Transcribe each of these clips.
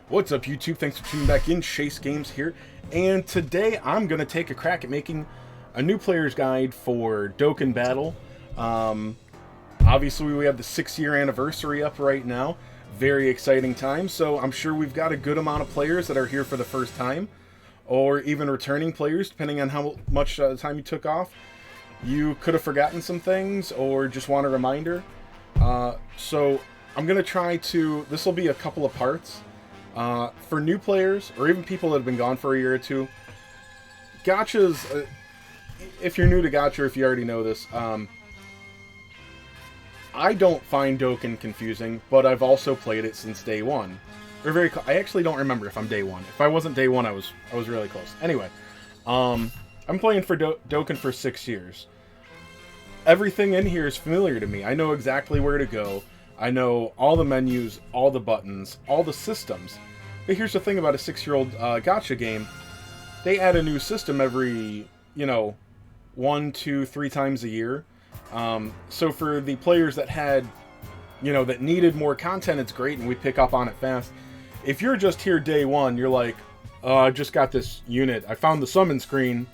What's up, YouTube? Thanks for tuning back in. Chase Games here, and today I'm going to take a crack at making a new player's guide for Dokkan Battle. Obviously, we have the 6-year anniversary up right now. Very exciting time, so I'm sure we've got a good amount of players that are here for the first time, or even returning players, depending on how much time you took off. You could have forgotten some things, or just want a reminder. So I'm going to try to... This will be a couple of parts. For new players, or even people that have been gone for a year or two, gachas, if you're new to gacha, or if you already know this, I don't find Dokkan confusing, but I've also played it since day one. Or I actually don't remember if I'm day one. If I wasn't day one, I was really close. Anyway, I'm playing for Dokkan for 6 years. Everything in here is familiar to me. I know exactly where to go. I know all the menus, all the buttons, all the systems. But here's the thing about a 6-year-old gacha game. They add a new system every, 1, 2, 3 times a year. So for the players that had, that needed more content, it's great, and we pick up on it fast. If you're just here day one, you're like, I just got this unit. I found the summon screen,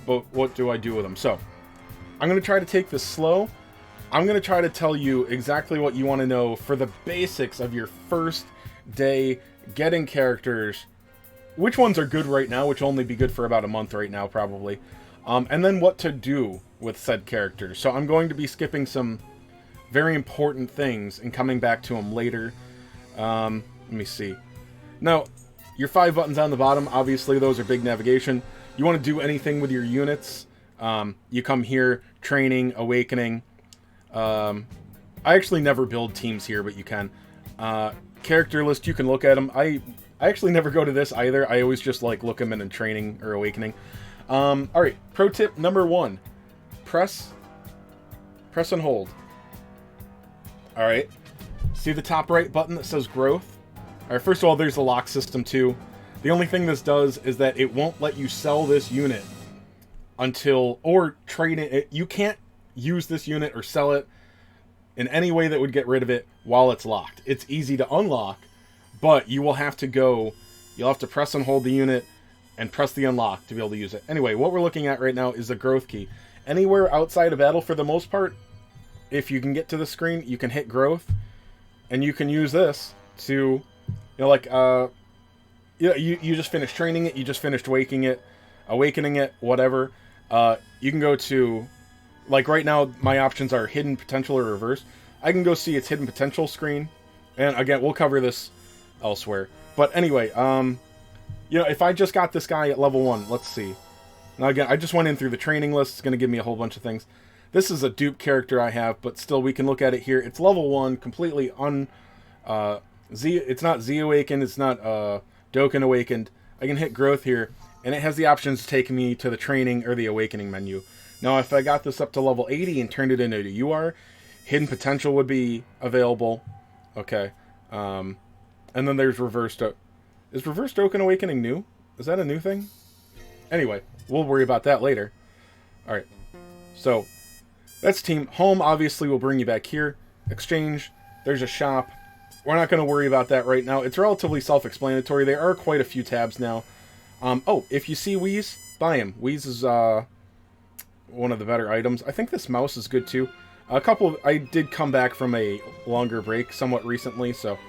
but what do I do with them? So, I'm going to try to take this slow. I'm going to try to tell you exactly what you want to know for the basics of your first day getting characters. Which ones are good right now, which will only be good for about a month right now, probably. And then what to do with said characters. So I'm going to be skipping some very important things and coming back to them later. Let me see. Now, your 5 buttons on the bottom, obviously those are big navigation. You want to do anything with your units. You come here, training, awakening. I actually never build teams here, but you can. Character list, you can look at them. I actually never go to this either. I always just look them in training or awakening. Alright, pro tip number 1. Press and hold. Alright, see the top right button that says growth? Alright, first of all, there's a lock system too. The only thing this does is that it won't let you sell this unit until, or trade it. You can't use this unit or sell it in any way that would get rid of it while it's locked. It's easy to unlock, but you will have to you'll have to press and hold the unit and press the unlock to be able to use it. Anyway, what we're looking at right now is the growth key. Anywhere outside of battle, for the most part, if you can get to the screen, you can hit growth, and you can use this to, you just finished training it, you just finished awakening it, whatever. You can go to, right now, my options are hidden potential or reverse. I can go see its hidden potential screen, and again, we'll cover this elsewhere. But anyway, if I just got this guy at level 1, let's see. Now again, I just went in through the training list. It's going to give me a whole bunch of things. This is a dupe character I have, but still we can look at it here. It's level 1, completely it's not Z Awakened, it's not Dokkan Awakened. I can hit growth here, and it has the options to take me to the training or the awakening menu. Now if I got this up to level 80 and turned it into a UR, hidden potential would be available. Okay. And then there's reversed. Is reverse Dokkan Awakening new? Is that a new thing? Anyway, we'll worry about that later. Alright. So, that's team. Home, obviously, will bring you back here. Exchange. There's a shop. We're not going to worry about that right now. It's relatively self-explanatory. There are quite a few tabs now. Oh, if you see Wheeze, buy him. Wheeze is one of the better items. I think this mouse is good too. I did come back from a longer break somewhat recently, so...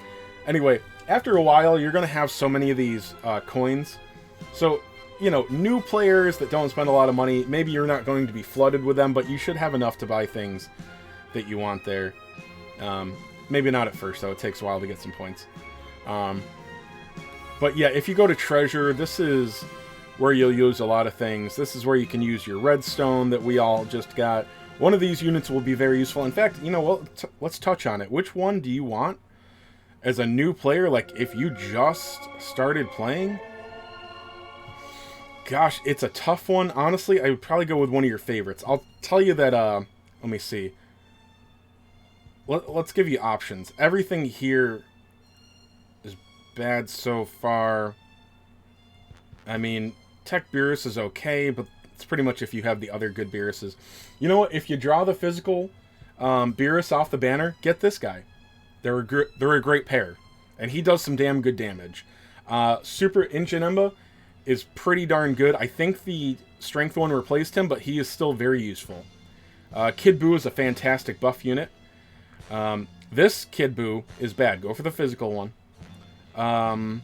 Anyway, after a while, you're going to have so many of these coins. So, new players that don't spend a lot of money, maybe you're not going to be flooded with them, but you should have enough to buy things that you want there. Maybe not at first, though. It takes a while to get some points. But yeah, if you go to treasure, this is where you'll use a lot of things. This is where you can use your redstone that we all just got. One of these units will be very useful. In fact, let's touch on it. Which one do you want as a new player? If you just started playing? Gosh, it's a tough one. Honestly, I would probably go with one of your favorites. I'll tell you that, let me see. Let's give you options. Everything here is bad so far. I mean, Tech Beerus is okay, but it's pretty much if you have the other good Beeruses. You know what? If you draw the physical Beerus off the banner, get this guy. They're a great pair. and he does some damn good damage. Super Injanemba is pretty darn good. I think the strength one replaced him, but he is still very useful. Kid Buu is a fantastic buff unit. This Kid Buu is bad. Go for the physical one.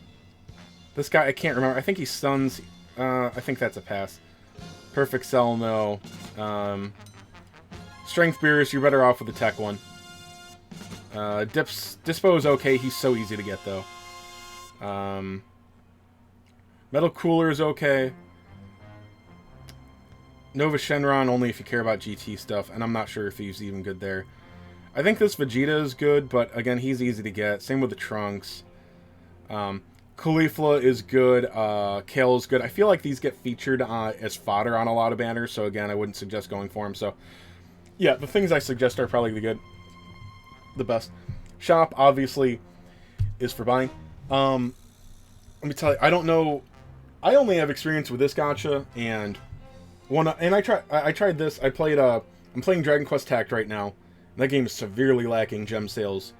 This guy, I can't remember. I think he stuns. I think that's a pass. Perfect Cell, no. Strength Beerus, you're better off with the tech one. Dispo is okay. He's so easy to get, though. Metal Cooler is okay. Nova Shenron, only if you care about GT stuff, and I'm not sure if he's even good there. I think this Vegeta is good, but again, he's easy to get. Same with the Trunks. Caulifla is good. Kale is good. I feel like these get featured as fodder on a lot of banners, so again, I wouldn't suggest going for them. So, yeah, the things I suggest are probably the best. Shop, obviously, is for buying. Let me tell you, I don't know. I only have experience with this gacha, and I tried this. I'm playing Dragon Quest Tact right now. And that game is severely lacking gem sales.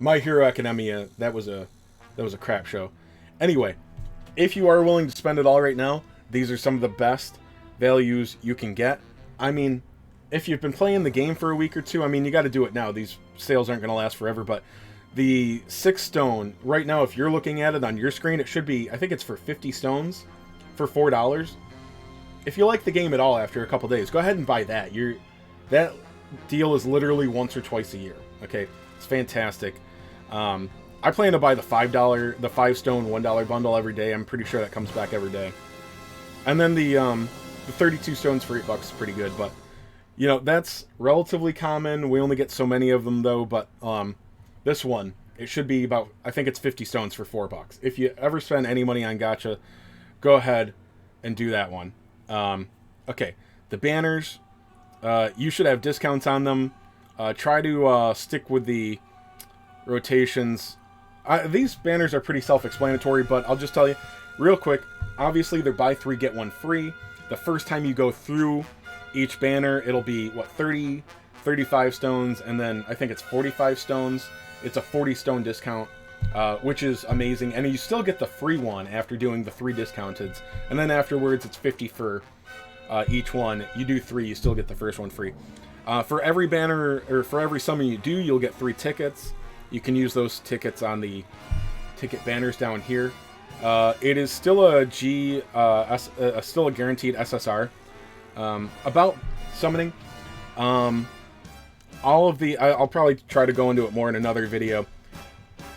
My Hero Academia, that was a crap show. Anyway, if you are willing to spend it all right now, these are some of the best values you can get. I mean, if you've been playing the game for a week or two, I mean, you got to do it now. These sales aren't going to last forever, but the 6 stone, right now, if you're looking at it on your screen, it should be, I think it's for 50 stones for $4. If you like the game at all after a couple days, go ahead and buy that. That deal is literally once or twice a year. Okay, it's fantastic. I plan to buy the the 5 stone $1 bundle every day. I'm pretty sure that comes back every day. And then the 32 stones for $8 is pretty good, but you know, that's relatively common. We only get so many of them though, but this one, it should be about, I think it's 50 stones for $4. If you ever spend any money on gacha, go ahead and do that one. Okay, the banners, you should have discounts on them. Try to stick with the rotations. These banners are pretty self-explanatory, but I'll just tell you real quick. Obviously, they're buy 3 get 1 free. The first time you go through each banner, it'll be what, 30, 35 stones, and then I think it's 45 stones. It's a 40 stone discount, which is amazing, and you still get the free one after doing the 3 discounteds, and then afterwards it's 50 for each one. You do 3, you still get the first one free. For every banner, or for every summon you do, you'll get 3 tickets. You can use those tickets on the ticket banners down here. It is still still a guaranteed SSR. About summoning, all of the, I'll probably try to go into it more in another video.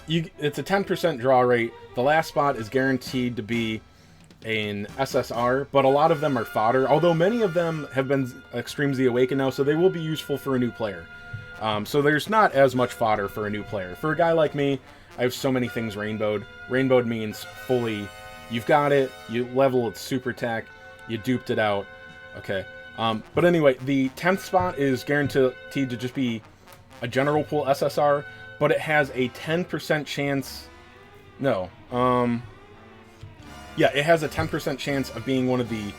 It's a 10% draw rate. The last spot is guaranteed to be an SSR, but a lot of them are fodder, although many of them have been Extreme Z Awaken now, so they will be useful for a new player. So there's not as much fodder for a new player. For a guy like me, I have so many things rainbowed. Rainbowed means fully, you've got it, you level with super attack, you duped it out. Okay. But anyway, the 10th spot is guaranteed to just be a general pool SSR, but it has a 10% chance... No. Yeah, it has a 10% chance of being one of the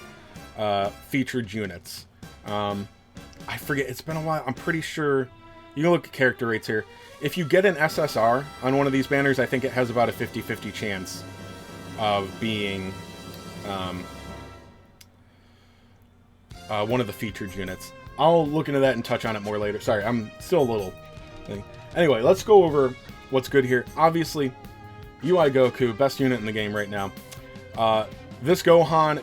featured units. I forget, it's been a while. I'm pretty sure... You can look at character rates here. If you get an SSR on one of these banners, I think it has about a 50-50 chance of being one of the featured units. I'll look into that and touch on it more later. Sorry, I'm still a little thing. Anyway, let's go over what's good here. Obviously, UI Goku, best unit in the game right now. This Gohan,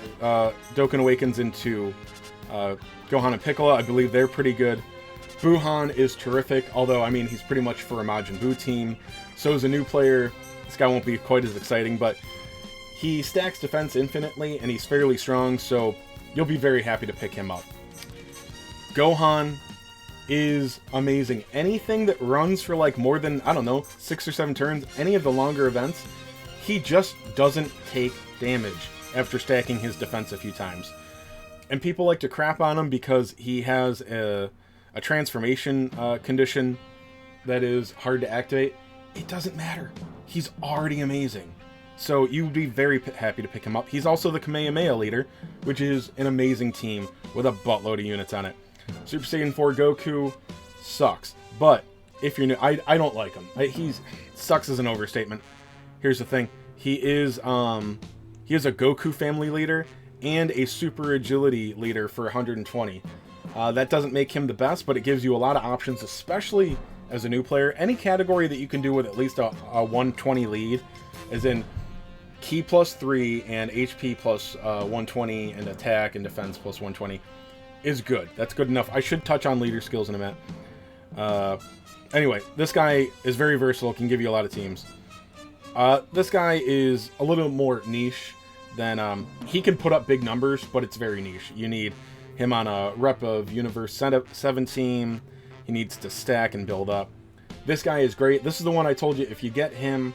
Dokkan awakens into Gohan and Piccolo. I believe they're pretty good. Buhan is terrific, although, I mean, he's pretty much for a Majin Buu team. So as a new player, this guy won't be quite as exciting, but he stacks defense infinitely, and he's fairly strong, so you'll be very happy to pick him up. Gohan is amazing. Anything that runs for like more than, I don't know, 6 or 7 turns, any of the longer events, he just doesn't take damage after stacking his defense a few times. And people like to crap on him because he has a transformation condition that is hard to activate. It doesn't matter. He's already amazing. So you'd be very happy to pick him up. He's also the Kamehameha leader, which is an amazing team with a buttload of units on it. Super Saiyan 4 Goku sucks, but if you're new, I don't like him. He's sucks as an overstatement. Here's the thing. He is a Goku family leader and a super agility leader for 120. That doesn't make him the best, but it gives you a lot of options, especially as a new player. Any category that you can do with at least a 120 lead, as in Ki +3 and HP plus 120 and attack and defense plus 120, is good. That's good enough. I should touch on leader skills in a minute. Anyway, this guy is very versatile, can give you a lot of teams. This guy is a little more niche than... he can put up big numbers, but it's very niche. You need him on a rep of Universe 7 team. He needs to stack and build up. This guy is great. This is the one I told you, if you get him,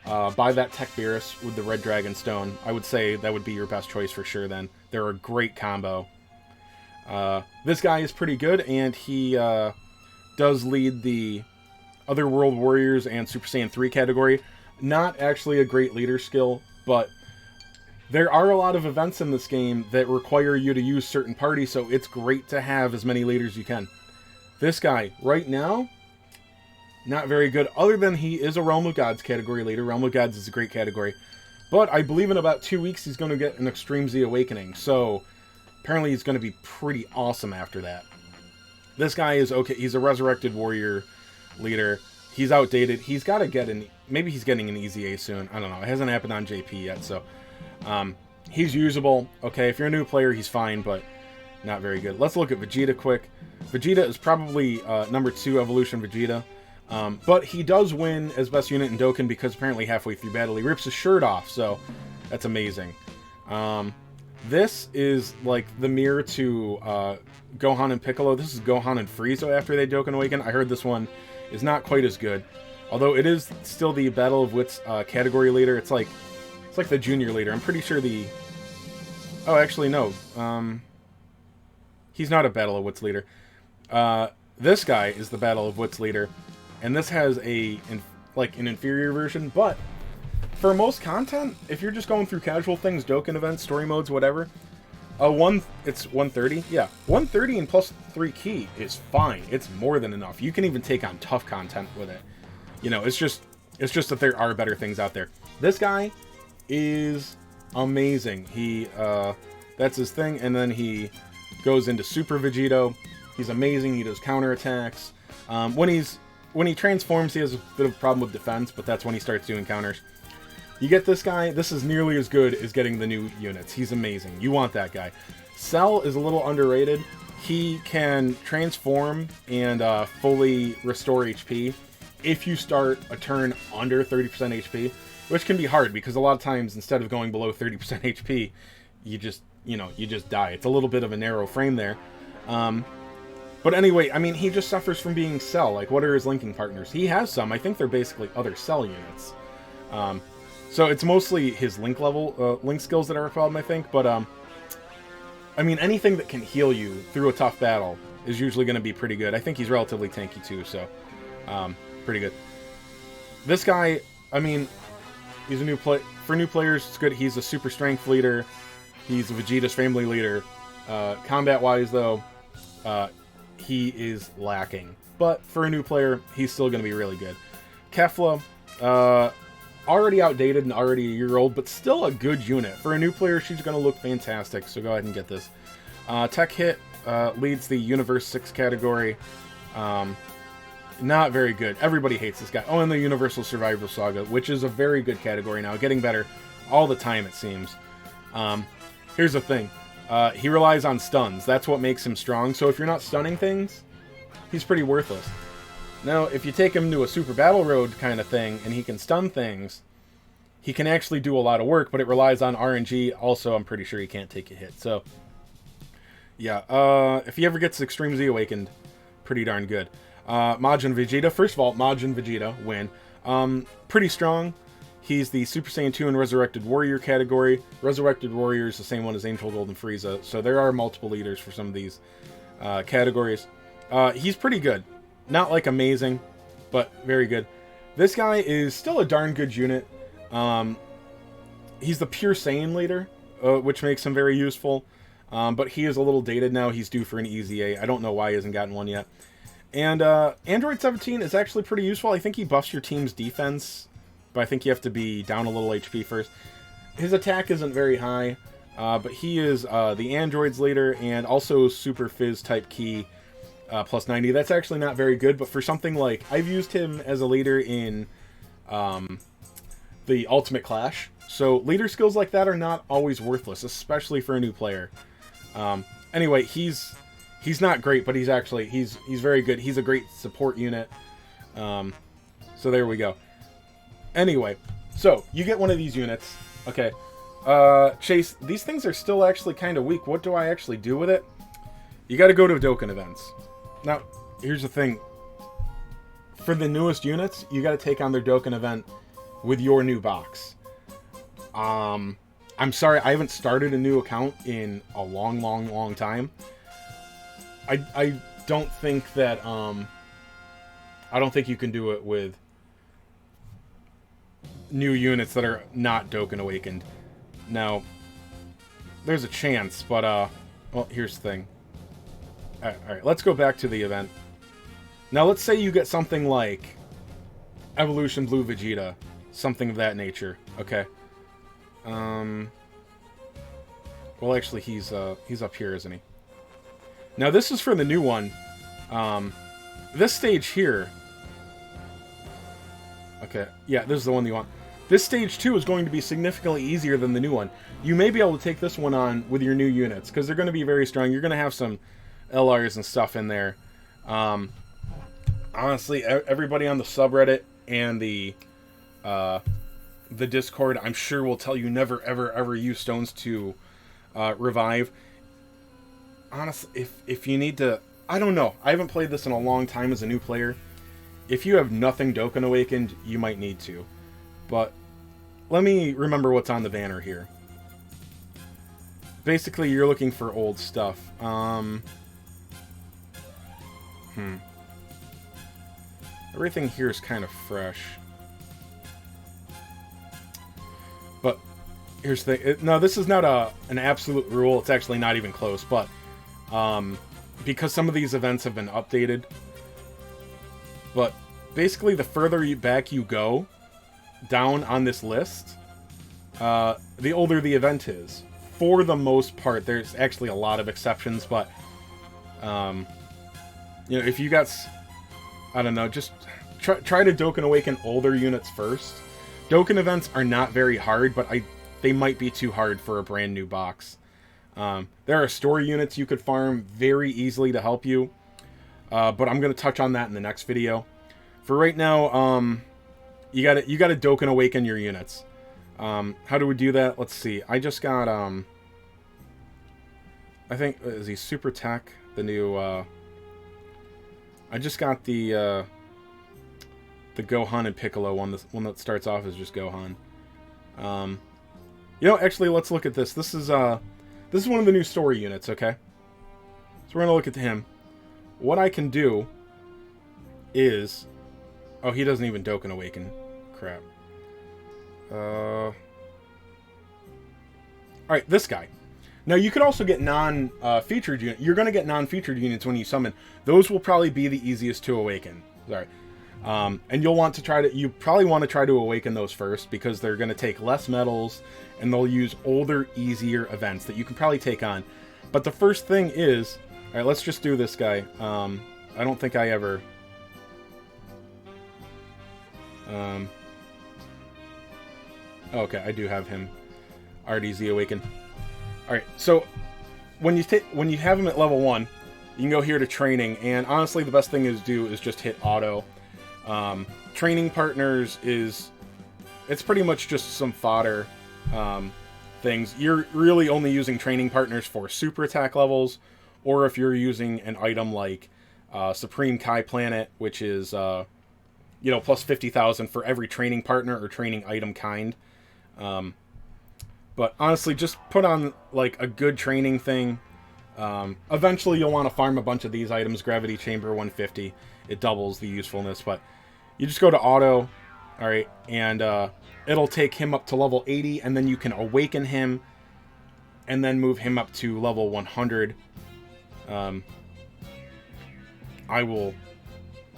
buy that Tech Beerus with the Red Dragon Stone. I would say that would be your best choice for sure then. They're a great combo. This guy is pretty good, and he does lead the Otherworld Warriors and Super Saiyan 3 category. Not actually a great leader skill, but there are a lot of events in this game that require you to use certain parties, so it's great to have as many leaders as you can. This guy, right now, not very good, other than he is a Realm of Gods category leader. Realm of Gods is a great category. But I believe in about 2 weeks he's going to get an Extreme Z Awakening, so apparently he's going to be pretty awesome after that. This guy is okay. He's a Resurrected Warrior leader. He's outdated. He's got to get an... Maybe he's getting an EZA soon. I don't know. It hasn't happened on JP yet, so... he's usable. Okay, if you're a new player, he's fine, but not very good. Let's look at Vegeta quick. Vegeta is probably number 2 evolution Vegeta. But he does win as best unit in Dokkan because apparently halfway through battle he rips his shirt off, so that's amazing. This is like the mirror to Gohan and Piccolo. This is Gohan and Frieza after they Dokkan Awaken. I heard this one is not quite as good, although it is still the Battle of Wits category leader. It's like the junior leader. I'm pretty sure the... Oh, actually, no. He's not a Battle of Wits leader. This guy is the Battle of Wits leader, and this has an inferior version, but for most content, if you're just going through casual things, Dokkan events, story modes, whatever, it's 130. Yeah, 130 and plus 3 Ki is fine. It's more than enough. You can even take on tough content with it. You know, it's just that there are better things out there. This guy is amazing. He that's his thing, and then he goes into Super Vegito. He's amazing. He does counterattacks. When he transforms, he has a bit of a problem with defense, but that's when he starts doing counters. You get this guy, this is nearly as good as getting the new units. He's amazing. You want that guy. Cell is a little underrated. He can transform and fully restore HP if you start a turn under 30% HP, which can be hard because a lot of times instead of going below 30% HP, you just die. It's a little bit of a narrow frame there. But anyway, I mean, he just suffers from being Cell. Like, what are his linking partners? He has some. I think they're basically other Cell units. So it's mostly his link skills that are a problem, I think. But, I mean, anything that can heal you through a tough battle is usually going to be pretty good. I think he's relatively tanky, too, so pretty good. This guy, I mean, he's a new for new players, it's good. He's a super strength leader. He's Vegeta's family leader. Combat-wise, though, he is lacking. But for a new player, he's still going to be really good. Kefla, already outdated and already a year old, but still a good unit. For a new player, she's going to look fantastic, so go ahead and get this. Tech Hit leads the Universe 6 category. Not very good. Everybody hates this guy. Oh, and the Universal Survival Saga, which is a very good category now. Getting better all the time, it seems. Here's the thing. He relies on stuns. That's what makes him strong. So if you're not stunning things, he's pretty worthless. Now, if you take him to a Super Battle Road kind of thing, and he can stun things, he can actually do a lot of work, but it relies on RNG. Also, I'm pretty sure he can't take a hit. So, yeah. If he ever gets Extreme Z Awakened, pretty darn good. Majin Vegeta. First of all, Majin Vegeta, win. Pretty strong. He's the Super Saiyan 2 and Resurrected Warrior category. Resurrected Warrior is the same one as Angel Gold and Frieza, so there are multiple leaders for some of these categories. He's pretty good. Not, like, amazing, but very good. This guy is still a darn good unit. He's the pure Saiyan leader, which makes him very useful. But he is a little dated now. He's due for an EZA. I don't know why he hasn't gotten one yet. And Android 17 is actually pretty useful. I think he buffs your team's defense, but I think you have to be down a little HP first. His attack isn't very high, but he is the android's leader and also Super Fizz type key plus 90. That's actually not very good, but for something like... I've used him as a leader in the Ultimate Clash, so leader skills like that are not always worthless, especially for a new player. Anyway, he's not great, but he's very good. He's a great support unit. So there we go. Anyway, so you get one of these units. Okay. Chase, these things are still actually kind of weak. What do I actually do with it? You got to go to Dokkan events. Now, here's the thing. For the newest units, you got to take on their Dokkan event with your new box. I'm sorry, I haven't started a new account in a long time. I don't think that I don't think you can do it with new units that are not Dokkan Awakened. Now, there's a chance, but well, here's the thing. Alright, let's go back to the event. Now, let's say you get something like Evolution Blue Vegeta, something of that nature. Okay. Well, actually, he's up here, isn't he? Now, this is for the new one. This stage here... Okay, yeah, this is the one you want. This stage 2 is going to be significantly easier than the new one. You may be able to take this one on with your new units, because they're going to be very strong. You're going to have some LRs and stuff in there. Honestly, everybody on the subreddit and the Discord, I'm sure will tell you never, ever use stones to revive. Honestly, if you need to... I don't know. I haven't played this in a long time as a new player. If you have nothing Dokkan Awakened, you might need to. But let me remember what's on the banner here. Basically, you're looking for old stuff. Everything here is kind of fresh. But here's the thing. No, this is not an absolute rule. It's actually not even close. But because some of these events have been updated. But basically, the further back you go down on this list, the older the event is. For the most part, there's actually a lot of exceptions, but you know, if you got, I don't know, just try to Dokkan Awaken older units first. Dokkan events are not very hard, but they might be too hard for a brand new box. There are story units you could farm very easily to help you. But I'm going to touch on that in the next video. For right now, you got to Dokkan Awaken your units. How do we do that? Let's see. I just got I think is he Super Tech, the new I just got the Gohan and Piccolo one. This one that starts off as just Gohan. You know, actually, let's look at this. This is one of the new story units. Okay, so we're gonna look at him. What I can do is... Oh, he doesn't even Dokkan Awaken. Crap. Alright, this guy. Now, you could also get non-featured units. You're going to get non-featured units when you summon. Those will probably be the easiest to awaken. Sorry. And you'll want to try to... You probably want to try to awaken those first, because they're going to take less medals, and they'll use older, easier events that you can probably take on. But the first thing is... Alright, let's just do this guy. I don't think I ever... Okay, I do have him. RDZ Awaken. Alright, so when you have him at level 1, you can go here to training, and honestly the best thing to do is just hit auto. Training partners it's pretty much just some fodder things. You're really only using training partners for super attack levels, or if you're using an item like Supreme Kai Planet, which is you know, plus 50,000 for every training partner or training item kind. But honestly, just put on like a good training thing. Eventually you'll want to farm a bunch of these items. Gravity Chamber 150, it doubles the usefulness, but you just go to auto, alright, and it'll take him up to level 80, and then you can awaken him and then move him up to level 100. I will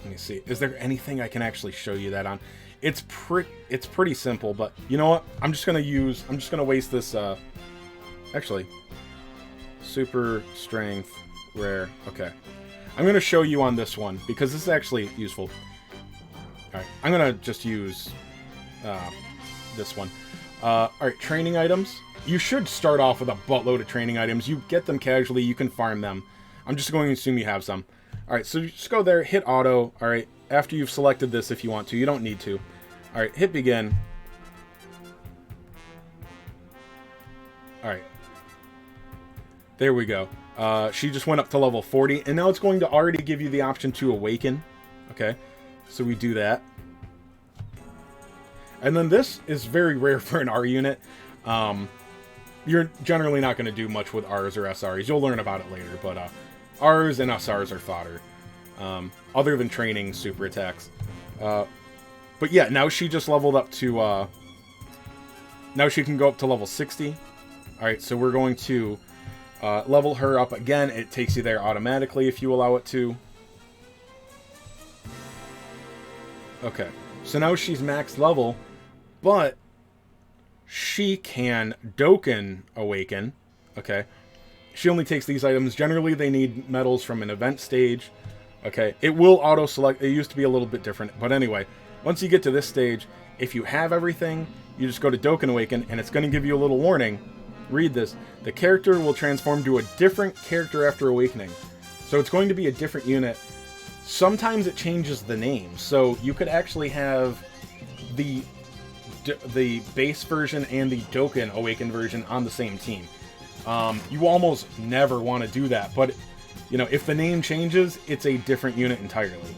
Let me see. Is there anything I can actually show you that on? It's pretty simple, but you know what? I'm just gonna waste this. Actually, super strength rare. Okay, I'm gonna show you on this one because this is actually useful. All right, I'm gonna just use this one. All right, training items. You should start off with a buttload of training items. You get them casually. You can farm them. I'm just going to assume you have some. All right, so just go there, hit auto. All right, after you've selected this if you want to. You don't need to. All right, hit begin. All right. There we go. She just went up to level 40, and now it's going to already give you the option to awaken. Okay, so we do that. And then this is very rare for an R unit. You're generally not going to do much with Rs or SRs. You'll learn about it later, but Rs and SRs are fodder. Other than training super attacks. But yeah, now she just leveled up to... now she can go up to level 60. Alright, so we're going to level her up again. It takes you there automatically if you allow it to. Okay, so now she's max level, but she can Dokkan awaken. Okay, she only takes these items. Generally, they need medals from an event stage. Okay, it will auto-select. It used to be a little bit different, but anyway, once you get to this stage, if you have everything, you just go to Dokkan Awaken, and it's going to give you a little warning. Read this. The character will transform to a different character after awakening. So it's going to be a different unit. Sometimes it changes the name. So you could actually have the base version and the Dokkan Awaken version on the same team. You almost never want to do that, but you know, if the name changes, it's a different unit entirely.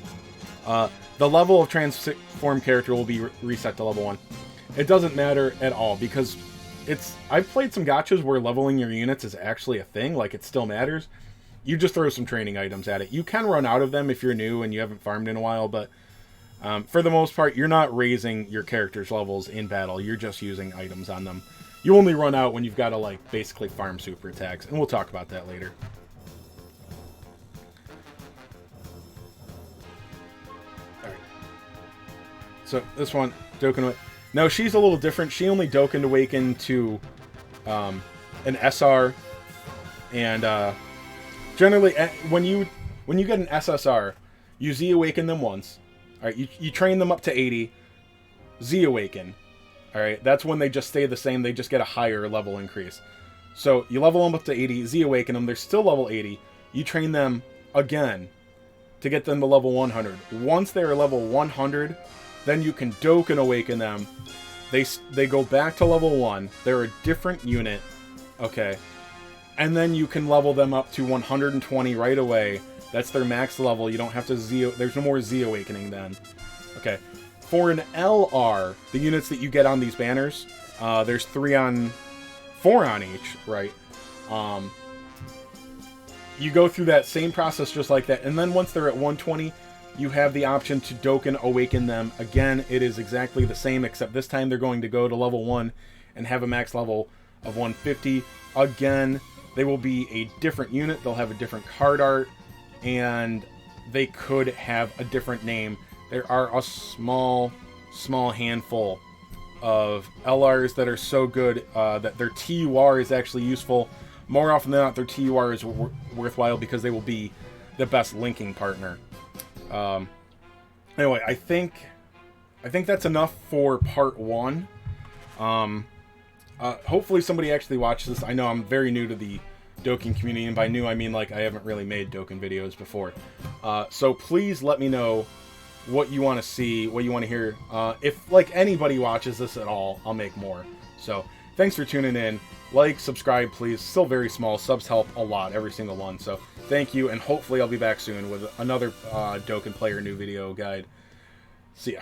The level of transform character will be reset to level 1. It doesn't matter at all because I've played some gachas where leveling your units is actually a thing, like it still matters. You just throw some training items at it. You can run out of them if you're new and you haven't farmed in a while, but for the most part, you're not raising your character's levels in battle. You're just using items on them. You only run out when you've got to, like, basically farm super attacks, and we'll talk about that later. Alright. So, this one, Dokkan... No, she's a little different. She only Dokkan Awaken to an SR, and generally, when you get an SSR, you Z-Awaken them once. Alright, you train them up to 80, Z-Awaken. Alright, that's when they just stay the same, they just get a higher level increase. So, you level them up to 80, Z-Awaken them, they're still level 80, you train them again to get them to level 100. Once they're level 100, then you can Dokkan Awaken them. They go back to level 1, they're a different unit, okay, and then you can level them up to 120 right away. That's their max level. You don't have to there's no more Z-Awakening then. Okay. For an LR, the units that you get on these banners, there's 4 on each, right? You go through that same process just like that, and then once they're at 120, you have the option to Dokkan Awaken them. Again, it is exactly the same, except this time they're going to go to level 1 and have a max level of 150. Again, they will be a different unit. They'll have a different card art, and they could have a different name. There are a small handful of LRs that are so good that their TUR is actually useful. More often than not, their TUR is worthwhile because they will be the best linking partner. Anyway, I think that's enough for part 1. Hopefully somebody actually watches this. I know I'm very new to the Dokkan community, and by new I mean like I haven't really made Dokkan videos before. So please let me know what you want to see, what you want to hear. If like anybody watches this at all, I'll make more. So thanks for tuning in. Like, subscribe, please. Still very small. Subs help a lot, every single one. So thank you, and hopefully I'll be back soon with another Dokkan player new video guide. See ya.